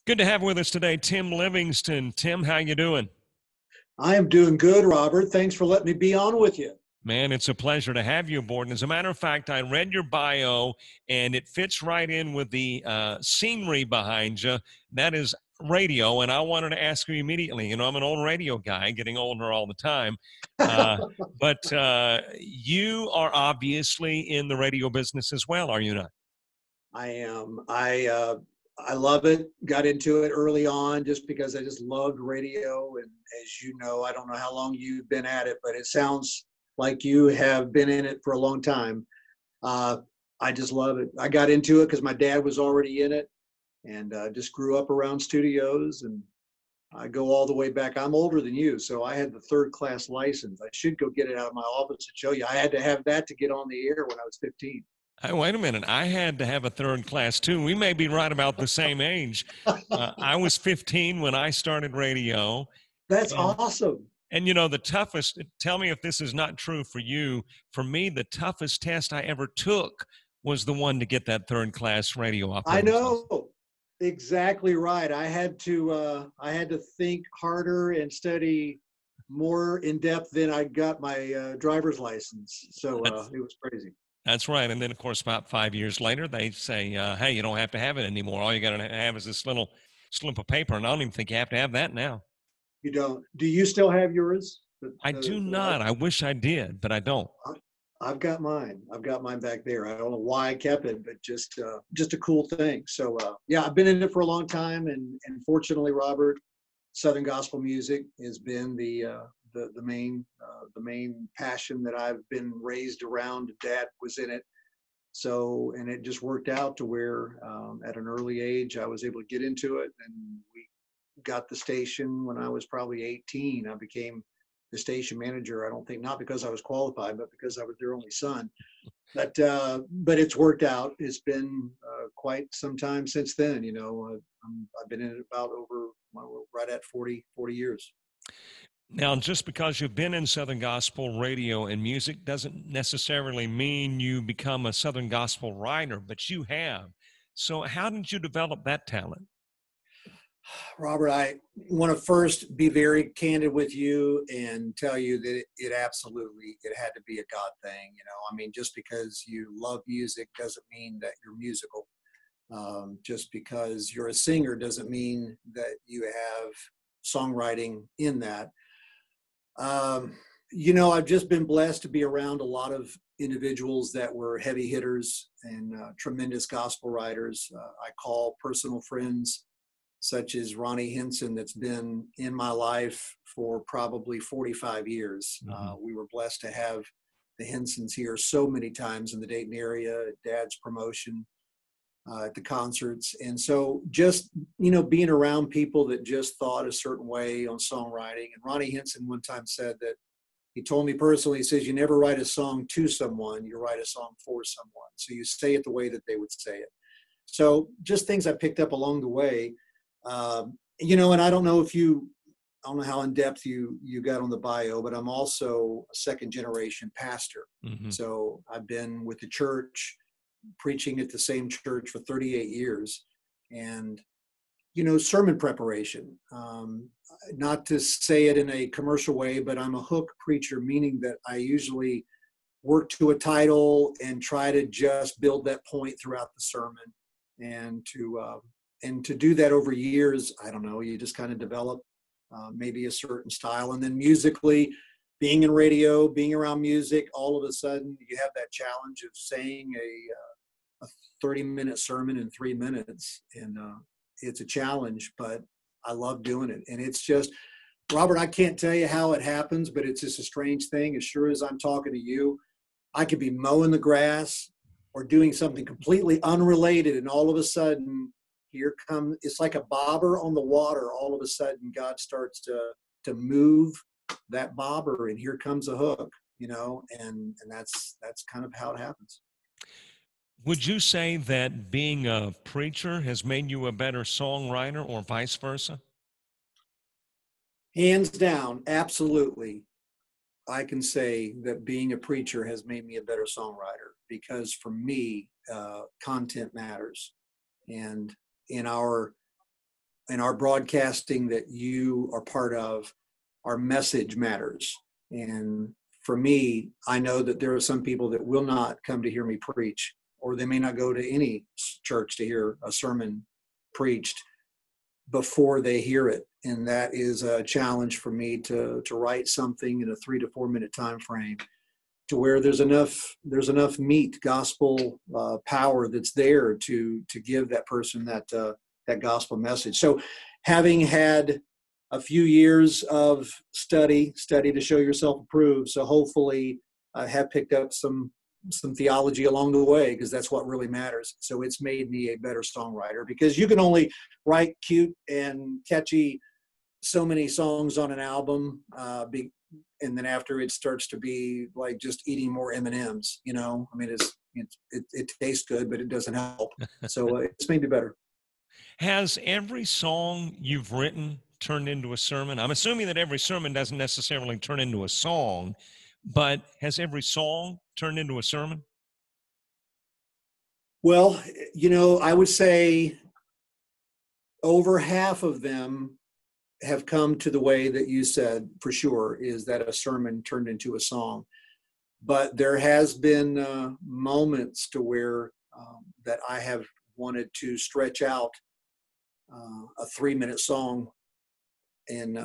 Good to have with us today, Tim Livingston. Tim, how you doing? I am doing good, Robert. Thanks for letting me be on with you. Man, it's a pleasure to have you aboard. And as a matter of fact, I read your bio, and it fits right in with the scenery behind you. That is radio, and I wanted to ask you immediately. You know, I'm an old radio guy, getting older all the time. But you are obviously in the radio business as well, are you not? I am. I love it. Got into it early on just because I just loved radio. And as you know, I don't know how long you've been at it, but it sounds like you have been in it for a long time. I just love it. I got into it because my dad was already in it, and just grew up around studios. And I go all the way back. I'm older than you, so I had the third class license. I should go get it out of my office and show you. I had to have that to get on the air when I was 15. Hey, wait a minute. I had to have a third class too. We may be right about the same age. I was 15 when I started radio. That's And, awesome. and you know, the toughest, tell me if this is not true for you. For me, the toughest test I ever took was the one to get that third class radio I operator's license. know. Exactly right. I had to think harder and study more in depth than I got my driver's license. So That's, it was crazy. that's right. And then, of course, about 5 years later, they say, hey, you don't have to have it anymore. All you got to have is this little slip of paper. And I don't even think you have to have that now. You don't? Do you still have yours? I do not. I wish I did, but I don't. I've got mine. I've got mine back there. I don't know why I kept it, but just a cool thing. So yeah, I've been in it for a long time, and fortunately, Robert, Southern gospel music has been the main passion that I've been raised around. Dad was in it, so and it just worked out to where at an early age I was able to get into it, and we got the station when I was probably 18. I became the station manager. I don't think not because I was qualified, but because I was their only son. But it's worked out. It's been quite some time since then. You know, I've been in it about over right at 40 years. Now, just because you've been in Southern Gospel radio and music doesn't necessarily mean you become a Southern Gospel writer, but you have. So how did you develop that talent? Robert, I want to first be very candid with you and tell you that it absolutely, it had to be a God thing. You know, I mean, just because you love music doesn't mean that you're musical. Just because you're a singer doesn't mean that you have songwriting in that. You know, I've just been blessed to be around a lot of individuals that were heavy hitters and tremendous gospel writers. I call personal friends such as Ronnie Henson, that's been in my life for probably 45 years. Mm-hmm. We were blessed to have the Hensons here so many times in the Dayton area, at Dad's promotion, at the concerts. And so just, you know, being around people that just thought a certain way on songwriting. And Ronnie Henson one time said that, he told me personally, he says, you never write a song to someone, you write a song for someone. So you say it the way that they would say it. So just things I picked up along the way. You know, and I don't know how in depth you got on the bio, but I'm also a second generation pastor. Mm-hmm. So I've been with the church, preaching at the same church for 38 years. And, you know, sermon preparation, not to say it in a commercial way, but I'm a hook preacher, meaning that I usually work to a title and try to just build that point throughout the sermon. And to do that over years, I don't know, you just kind of develop maybe a certain style. And then musically, being in radio, being around music, all of a sudden you have that challenge of saying a 30-minute sermon in 3 minutes. And it's a challenge, but I love doing it. And it's just, Robert, I can't tell you how it happens, but it's just a strange thing. As sure as I'm talking to you, I could be mowing the grass or doing something completely unrelated, and all of a sudden, here comes, it's like a bobber on the water. All of a sudden, God starts to move that bobber, and here comes a hook, you know, and that's kind of how it happens. Would you say that being a preacher has made you a better songwriter or vice versa? Hands down, absolutely. I can say that being a preacher has made me a better songwriter, because for me, content matters. And in our our broadcasting that you are part of, our message matters. And for me, I know that there are some people that will not come to hear me preach, or they may not go to any church to hear a sermon preached before they hear it. And that is a challenge for me to write something in a 3 to 4 minute time frame to where there's enough meat, gospel power that's there to give that person that gospel message. So having had a few years of study to show yourself approved, so hopefully I have picked up some theology along the way, because that's what really matters. So it's made me a better songwriter, because you can only write cute and catchy so many songs on an album, and then after it starts to be like just eating more M&Ms, you know. I mean, it tastes good, but it doesn't help. So it's made me better. Has every song you've written turned into a sermon? I'm assuming that every sermon doesn't necessarily turn into a song, but has every song turned into a sermon? Well, you know, I would say over half of them have come to the way that you said, for sure, is that a sermon turned into a song. But there has been moments to where that I have wanted to stretch out a 3-minute song and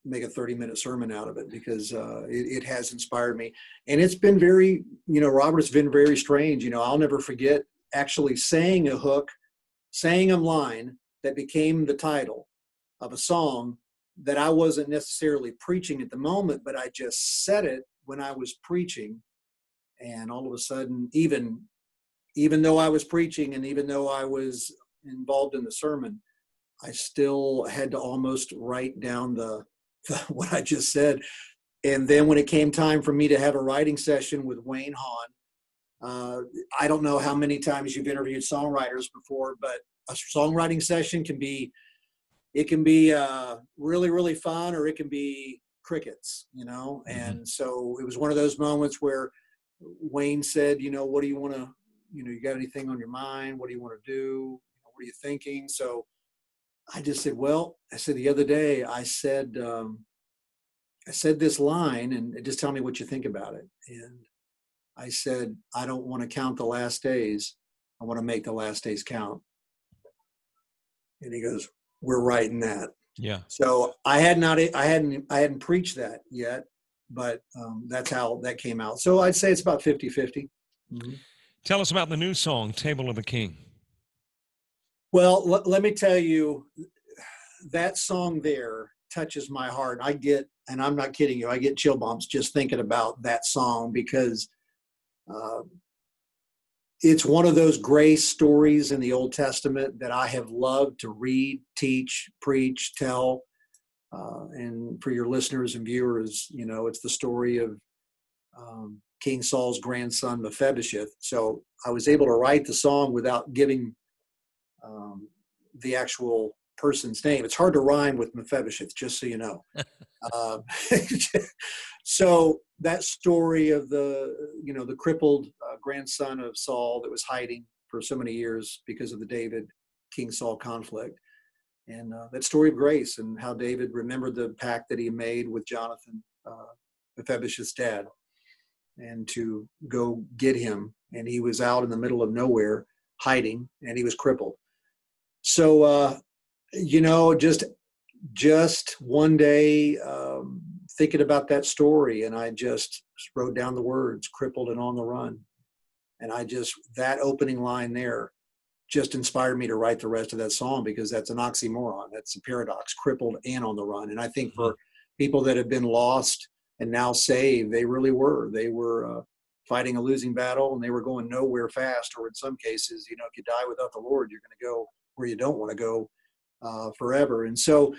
make a 30-minute sermon out of it, because it has inspired me. And it's been very, you know, Robert, it's been very strange. You know, I'll never forget actually saying a hook, saying a line that became the title of a song that I wasn't necessarily preaching at the moment, but I just said it when I was preaching. And all of a sudden, even though I was preaching and even though I was involved in the sermon, I still had to almost write down what I just said. And then when it came time for me to have a writing session with Wayne Hahn, I don't know how many times you've interviewed songwriters before, but a songwriting session can be really, really fun, or it can be crickets, you know? Mm-hmm. And so it was one of those moments where Wayne said, you know, what do you want to, you know, you got anything on your mind? What do you want to do? What are you thinking? So I just said, well, I said the other day, I said this line, and just tell me what you think about it. And I said, I don't want to count the last days. I want to make the last days count. And he goes, we're writing that. Yeah. So I hadn't preached that yet, but that's how that came out. So I'd say it's about 50-50. Mm-hmm. Tell us about the new song, Table of the King. Well, let me tell you, that song there touches my heart. And I'm not kidding you, I get chill bumps just thinking about that song, because it's one of those grace stories in the Old Testament that I have loved to read, teach, preach, tell. And for your listeners and viewers, you know, it's the story of King Saul's grandson, Mephibosheth. So I was able to write the song without giving the actual person's name. It's hard to rhyme with Mephibosheth, just so you know. So that story of the crippled grandson of Saul that was hiding for so many years because of the David King Saul conflict, and that story of grace and how David remembered the pact that he made with Jonathan, Mephibosheth's dad, and to go get him. And he was out in the middle of nowhere hiding, and he was crippled. So, just one day thinking about that story, and I just wrote down the words, crippled and on the run. And that opening line there just inspired me to write the rest of that song, because that's an oxymoron. That's a paradox, crippled and on the run. And I think for people that have been lost and now saved, they really were. They were fighting a losing battle, and they were going nowhere fast. Or in some cases, you know, if you die without the Lord, you're going to go where you don't want to go forever. And so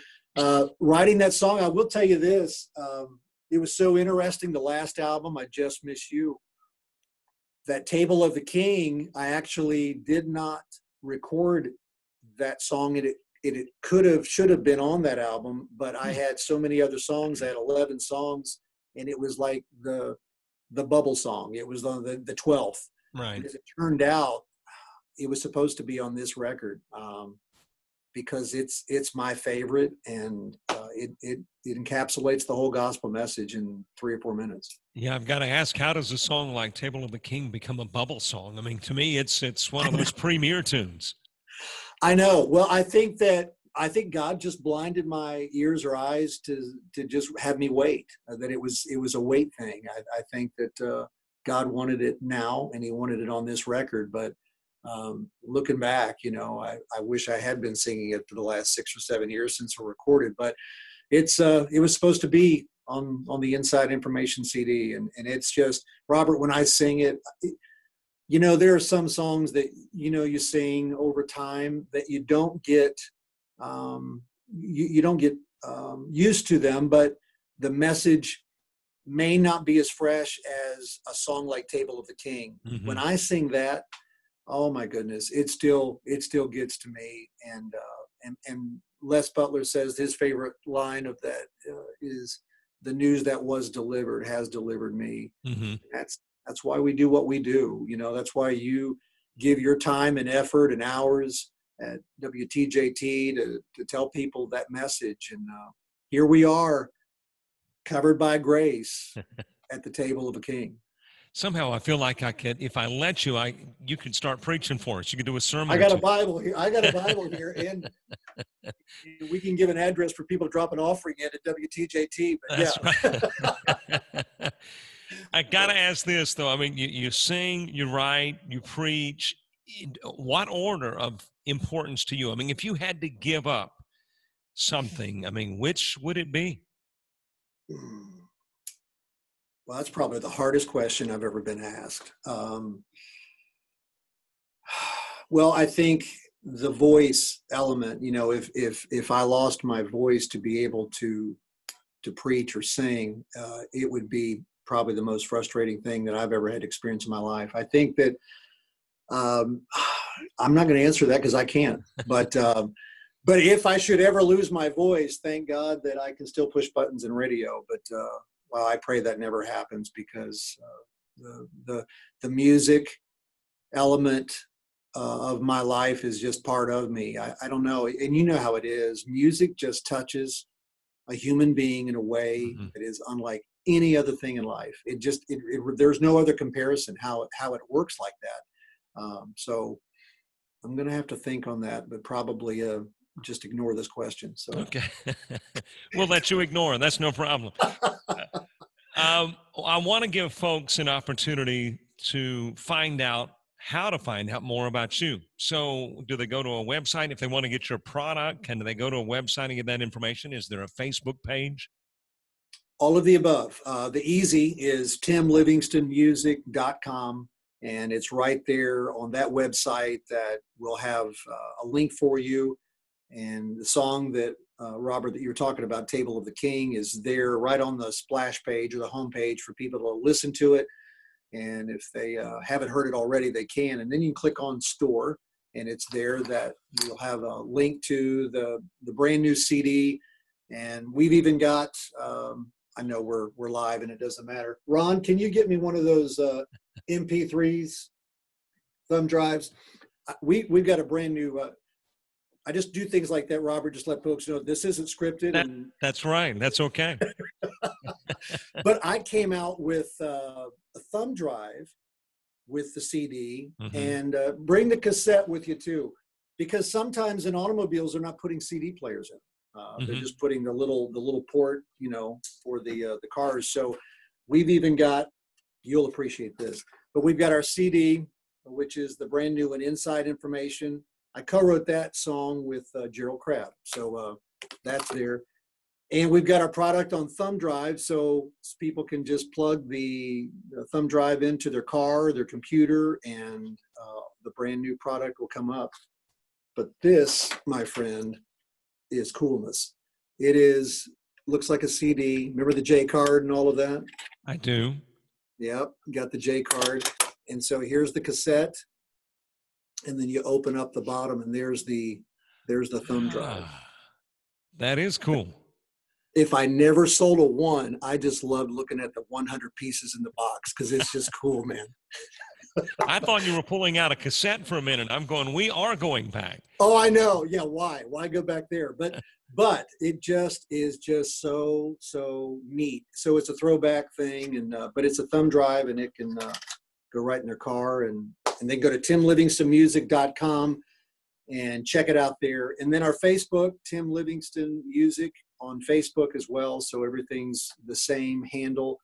writing that song, I will tell you this, it was so interesting. The last album, I Just Miss You, that Table of the King, I actually did not record that song. It should have been on that album, but I had so many other songs. I had 11 songs, and it was like the bubble song. It was the 12th. Right. And as it turned out, it was supposed to be on this record. because it's my favorite, and it encapsulates the whole gospel message in 3 or 4 minutes. Yeah, I've got to ask, how does a song like Table of the King become a bubble song? I mean, to me, it's one of those premier tunes. I know. Well, I think God just blinded my ears or eyes to just have me wait. That it was a wait thing. I think that God wanted it now, and He wanted it on this record. But looking back, I wish I had been singing it for the last 6 or 7 years since we recorded. But it was supposed to be on the Inside Information CD, and it's just, Robert, when I sing it. There are some songs that you sing over time that you don't get you don't get used to them, but the message may not be as fresh as a song like Table of the King. Mm-hmm. When I sing that, oh my goodness, it still gets to me. And Les Butler says his favorite line of that is, "The news that was delivered has delivered me." Mm-hmm. That's why we do what we do. That's why you give your time and effort and hours at WTJT to tell people that message. And here we are, covered by grace at the table of a king. Somehow I feel like I could, if I let you, you could start preaching for us. You could do a sermon. I got a Bible here, and we can give an address for people to drop an offering in at WTJT. But that's right. I got to ask this, though. I mean, you sing, you write, you preach. What order of importance to you? I mean, if you had to give up something, I mean, which would it be? Well, that's probably the hardest question I've ever been asked. Well, I think the voice element, if I lost my voice to be able to preach or sing, it would be probably the most frustrating thing that I've ever had experience in my life. I think that I'm not going to answer that because I can't. But if I should ever lose my voice, thank God that I can still push buttons in radio. But well, I pray that never happens, because the music element of my life is just part of me. I don't know, and you know how it is. Music just touches a human being in a way that is unlike any other thing in life. There's no other comparison how it works like that. So I'm going to have to think on that, but probably just ignore this question. So okay, we'll let you ignore. That's no problem. I want to give folks an opportunity to find out how to find out more about you. So do they go to a website if they want to get your product? Can they go to a website and get that information? Is there a Facebook page? All of the above. The easy is timlivingstonmusic.com, and it's right there on that website that will have a link for you. And the song that, Robert, that you were talking about, Table of the King, is there right on the splash page or the home page for people to listen to it. And if they haven't heard it already, they can. And then you can click on store, and it's there that you'll have a link to the brand new CD. And we've even got, I know we're live and it doesn't matter. Ron, can you get me one of those MP3s, thumb drives? We've got a brand new, I just do things like that, Robert, just let folks know this isn't scripted. That's right. That's okay. But I came out with a thumb drive with the CD, and bring the cassette with you too, because sometimes in automobiles they're not putting CD players in. They're just putting the little port, for the cars. So we've even got, you'll appreciate this, but we've got our CD, which is the brand new and Inside Information. I co-wrote that song with Gerald Crabb. So that's there. And we've got our product on thumb drive, so people can just plug the thumb drive into their car or their computer, and the brand new product will come up. But this, my friend, is coolness. It looks like a CD. Remember the J card and all of that? I do. Yep, got the J card. And so here's the cassette, and then you open up the bottom, and there's the thumb drive. That is cool. If I never sold a one, I just loved looking at the 100 pieces in the box, because it's just cool, man. I thought you were pulling out a cassette for a minute. I'm going, we are going back. Oh, I know. Yeah, why? Why go back there? But it just is just so neat. So it's a throwback thing, and but it's a thumb drive, and it can go right in their car, and they go to timlivingstonmusic.com and check it out there. And then our Facebook, Tim Livingston Music on Facebook as well. So everything's the same handle.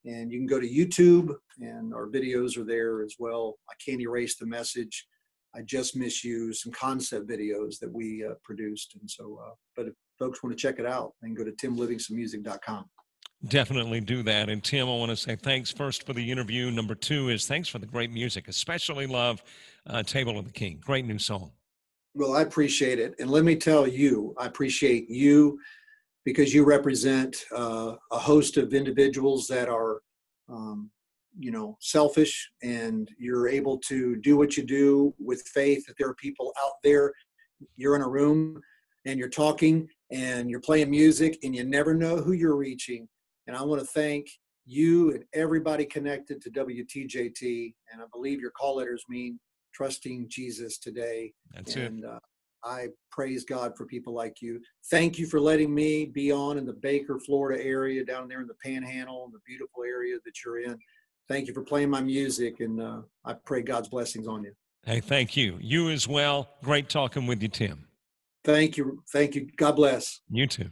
And you can go to YouTube, and our videos are there as well. I Can't Erase the Message, I Just Miss You, some concept videos that we produced. And so, but if folks want to check it out, then go to timlivingstonmusic.com. Definitely do that. And Tim, I want to say thanks first for the interview. Number two is thanks for the great music, especially love Table of the King. Great new song. Well, I appreciate it. And let me tell you, I appreciate you because you represent a host of individuals that are, selfish, and you're able to do what you do with faith, that there are people out there, you're in a room and you're talking and you're playing music and you never know who you're reaching. And I want to thank you and everybody connected to WTJT. And I believe your call letters mean trusting Jesus today. That's and, it. I praise God for people like you. Thank you for letting me be on in the Baker, Florida area, down there in the Panhandle, in the beautiful area that you're in. Thank you for playing my music, and I pray God's blessings on you. Hey, thank you. You as well. Great talking with you, Tim. Thank you. Thank you. God bless. You too.